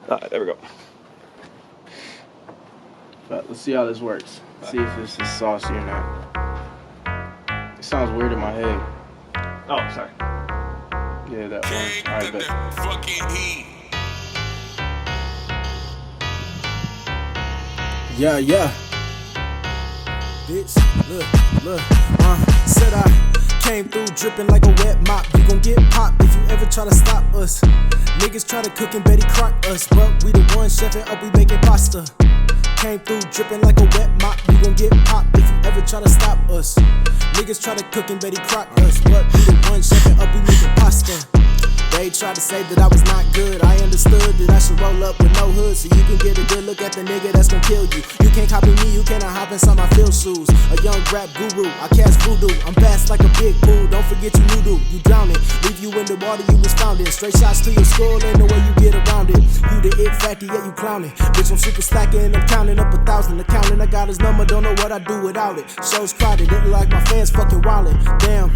Alright, there we go. But let's see how this works. See if this is saucy or not. It sounds weird in my head. Oh, sorry. Yeah, that one. Alright, bet. Yeah. Bitch, look, said I came through dripping like a wet mop. You gon' get popped if you ever try to stop us. Niggas try to cook and Betty Crock us, but we the ones chefing up, we making pasta. Came through dripping like a wet mop. You gon' get popped if you ever try to stop us. Niggas try to cook and Betty Crock us, but we the ones chefing up, we making pasta. They tried to say that I was not good. I understood that I should roll up with no hood, so you can get a good look at the nigga that's gon' kill you. You can't copy me, you cannot hop inside my field shoes. A young rap guru, I cast voodoo. I'm fast like a big pool, don't forget you noodle. You drowning, leave you in the water you was found in. Straight shots to your skull and the way you get around it. You the it factor, yeah you clowning. Bitch, I'm super stacking, I'm counting up 1,000. Accounting, I got his number, don't know what I do without it. Shows crowded, it look like my fans fucking wildin'. Damn,